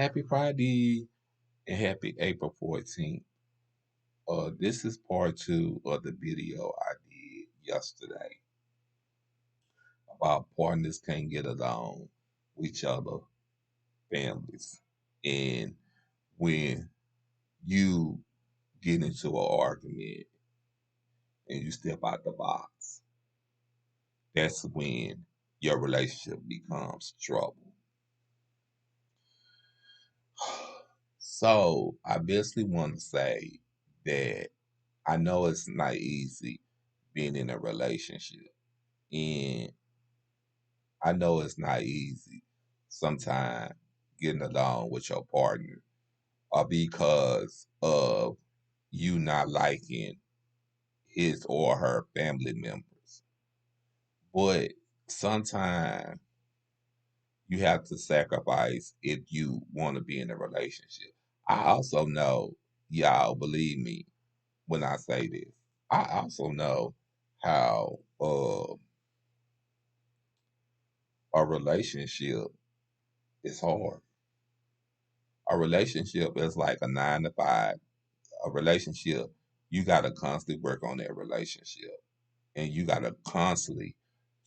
Happy Friday and happy April 14th. This is part two of the video I did yesterday about partners can't get along with each other, families. And when you get into an argument and you step out the box, that's when your relationship becomes trouble. So I basically want to say that I know it's not easy being in a relationship. And I know it's not easy sometimes getting along with your partner or because of you not liking his or her family members. But sometimes you have to sacrifice if you want to be in a relationship. I also know, y'all believe me when I say this, I also know how a relationship is hard. A relationship is like a 9 to 5. A relationship, you got to constantly work on that relationship, and you got to constantly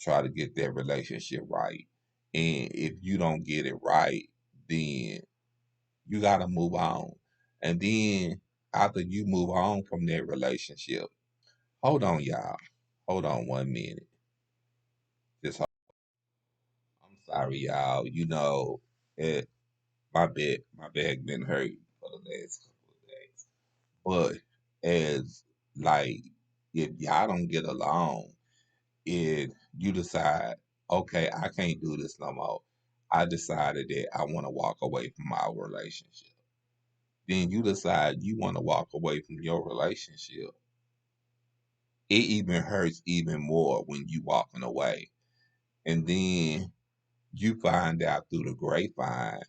try to get that relationship right. And if you don't get it right, then you got to move on. And then after you move on from that relationship, hold on, y'all. Hold on 1 minute. Just I'm sorry, y'all. It, my back been hurt for the last couple of days. But as like if y'all don't get along and you decide, okay, I can't do this no more. I decided that I want to walk away from our relationship. Then you decide you want to walk away from your relationship. It even hurts even more when you walking away. And then you find out through the grapevine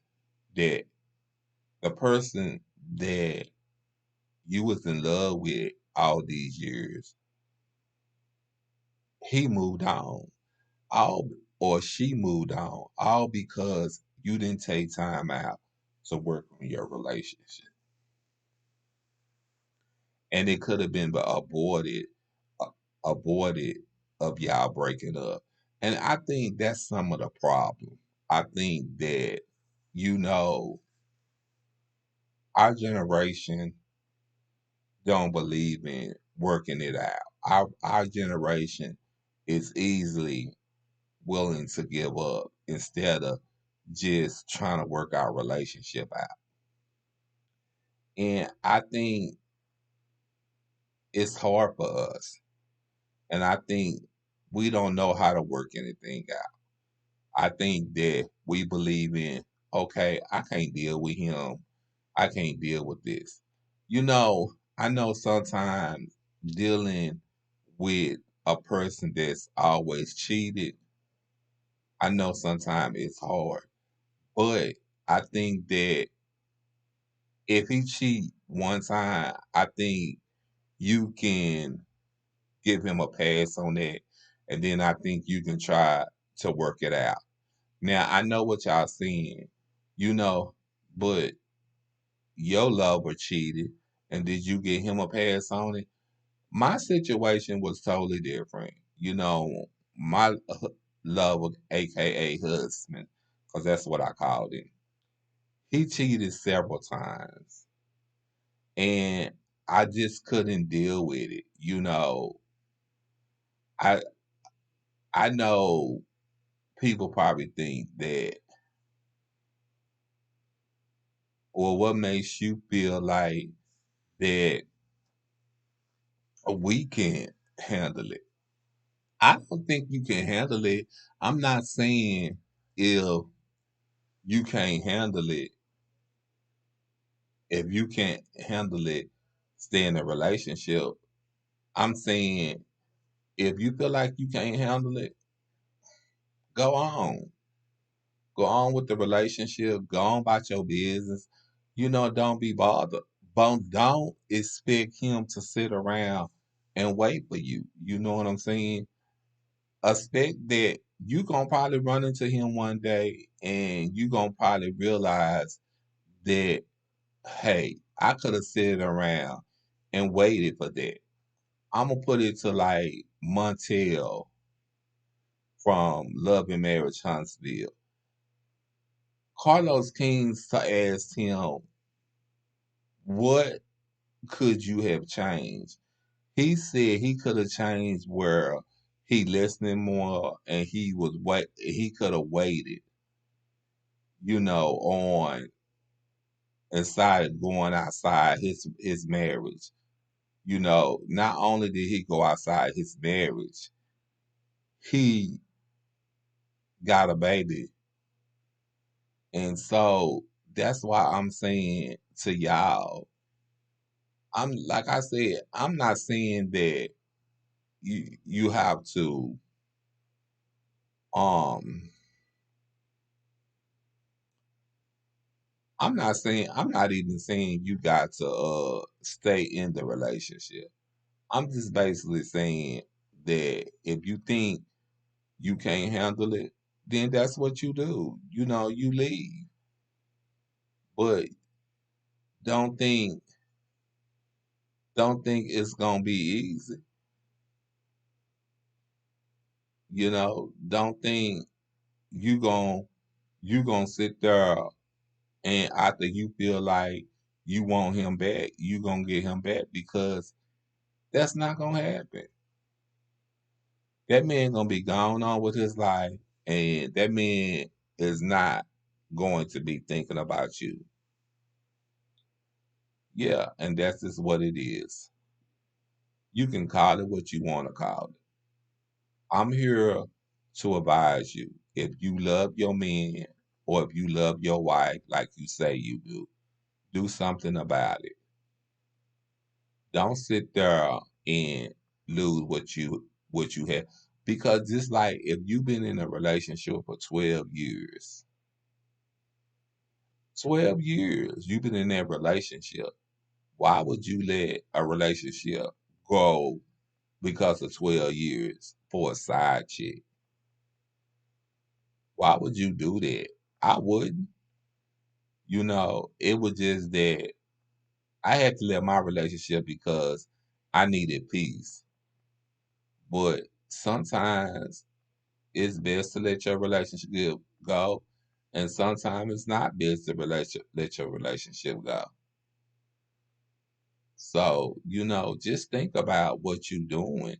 that the person that you was in love with all these years, he moved on. All or she moved on, all because you didn't take time out to work on your relationship. And it could have been uh, avoided of y'all breaking up. And I think that's some of the problem. I think that, you know, our generation don't believe in working it out. Our generation is easily willing to give up instead of just trying to work our relationship out. And I think it's hard for us. And I think we don't know how to work anything out. I think that we believe in, okay, I can't deal with him. I can't deal with this. I know sometimes dealing with a person that's always cheated, I know sometimes it's hard. But I think that if he cheat one time, I think you can give him a pass on that, and then I think you can try to work it out. Now I know what y'all saying, you know, but your lover cheated, and did you get him a pass on it? My situation was totally different. My lover, aka husband, because that's what I called him. He cheated several times, and I just couldn't deal with it. I I know people probably think that, or what makes you feel like that we can't handle it. I don't think you can handle it. I'm not saying if you can't handle it, if you can't handle it, stay in a relationship. I'm saying if you feel like you can't handle it, go on. Go on with the relationship. Go on about your business. Don't be bothered. But don't expect him to sit around and wait for you. You know what I'm saying? Expect that you gonna probably run into him one day and you gonna probably realize that, hey, I could have sat around and waited for that. I'm gonna put it to like Montel from Love and Marriage Huntsville. Carlos Kings asked him, "What could you have changed?" He said he could have changed where he listening more and he could have waited, on inside going outside his marriage. Not only did he go outside his marriage, he got a baby. And so that's why I'm saying to y'all, I'm like I said, I'm not saying that you have to um I'm not even saying you got to stay in the relationship. I'm just basically saying that if you think you can't handle it, then that's what you do. You leave. But don't think don't think it's gonna be easy. Don't think you gon' you gonna sit there and after you feel like you want him back, you gonna get him back because that's not gonna happen. That man gonna be gone on with his life, and that man is not going to be thinking about you. Yeah, and that's just what it is. You can call it what you want to call it. I'm here to advise you. If you love your man or if you love your wife like you say you do something about it. Don't sit there and lose what you have. Because just like if you've been in a relationship for 12 years, 12 years you've been in that relationship, why would you let a relationship go because of 12 years for a side chick? Why would you do that? I wouldn't. It was just that I had to let my relationship because I needed peace. But sometimes it's best to let your relationship go, and sometimes it's not best to let your relationship go. So, just think about what you're doing.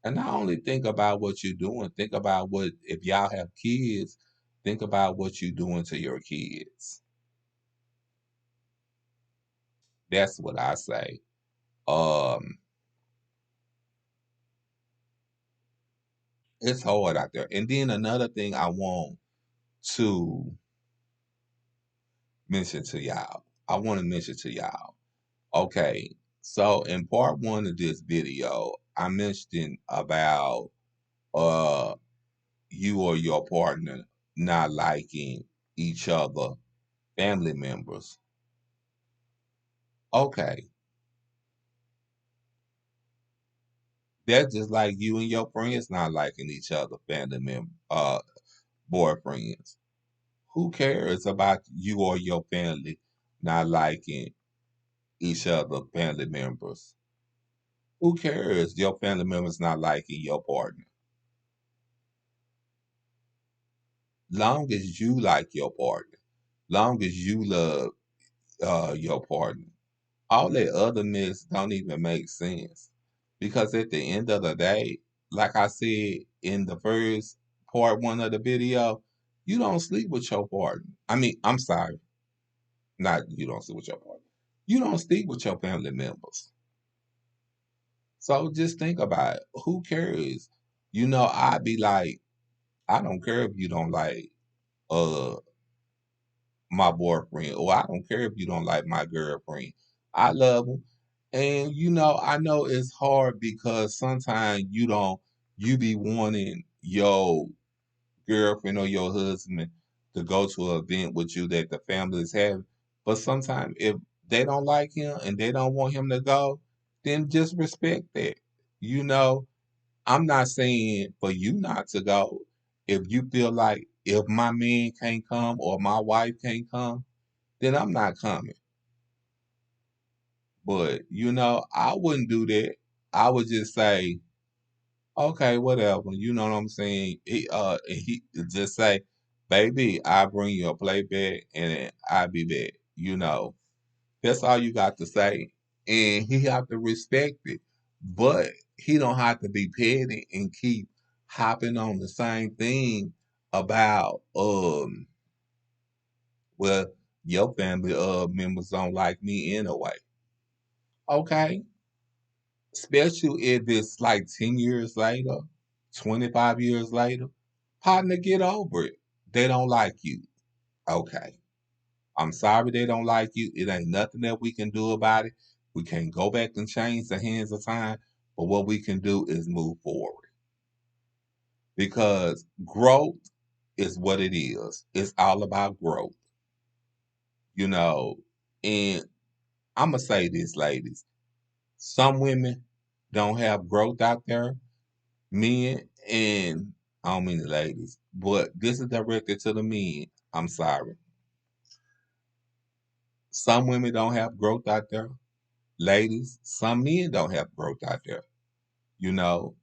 And not only think about what you're doing, think about what, if y'all have kids, think about what you're doing to your kids. That's what I say. Um, it's hard out there. And then another thing I want to mention to y'all. I want to mention to y'all. Okay, so in part one of this video, I mentioned about uh you or your partner not liking each other family members. Okay, that's just like you and your friends not liking each other family member boyfriends. Who cares about you or your family not liking each other family members? Who cares your family members not liking your partner? Long as you like your partner, long as you love your partner. All that other mess don't even make sense. Because at the end of the day, like I said in the first part one of the video, you don't sleep with your partner. I mean, I'm sorry, not you don't sleep with your partner. You don't sleep with your family members. So just think about it. Who cares? I'd be like, I don't care if you don't like uh my boyfriend, or I don't care if you don't like my girlfriend. I love them. And I know it's hard because sometimes you be wanting your girlfriend or your husband to go to an event with you that the family is having. But sometimes if they don't like him and they don't want him to go, then just respect that. You know, I'm not saying for you not to go. If you feel like if my man can't come or my wife can't come, then I'm not coming. But I wouldn't do that. I would just say, okay, whatever. You know what I'm saying? He just say, baby, I'll bring you a plate back and I'll be back. That's all you got to say. And he have to respect it. But he don't have to be petty and keep hopping on the same thing about well, your family members don't like me anyway. Okay. Especially if it's like 10 years later, 25 years later. Partner, get over it. They don't like you. Okay. I'm sorry they don't like you. It ain't nothing that we can do about it. We can't go back and change the hands of time. But what we can do is move forward. Because growth is what it is. It's all about growth. You know, and I'm going to say this, ladies. Some women don't have growth out there. Men, and I don't mean the ladies, but this is directed to the men. I'm sorry. Some women don't have growth out there. Ladies, some men don't have growth out there. You know,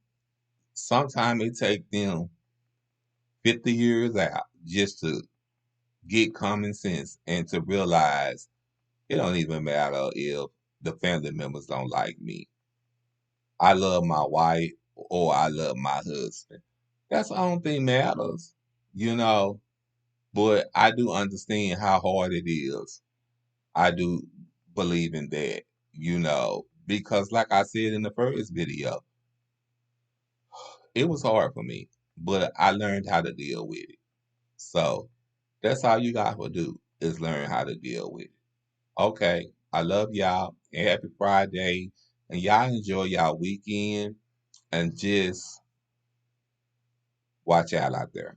sometimes it takes them 50 years out just to get common sense and to realize it don't even matter if the family members don't like me. I love my wife or I love my husband. That's the only thing matters, you know. But I do understand how hard it is. I do believe in that, because like I said in the first video, it was hard for me, but I learned how to deal with it. So that's all you got to do is learn how to deal with it. Okay, I love y'all and happy Friday. And y'all enjoy y'all weekend and just watch out there.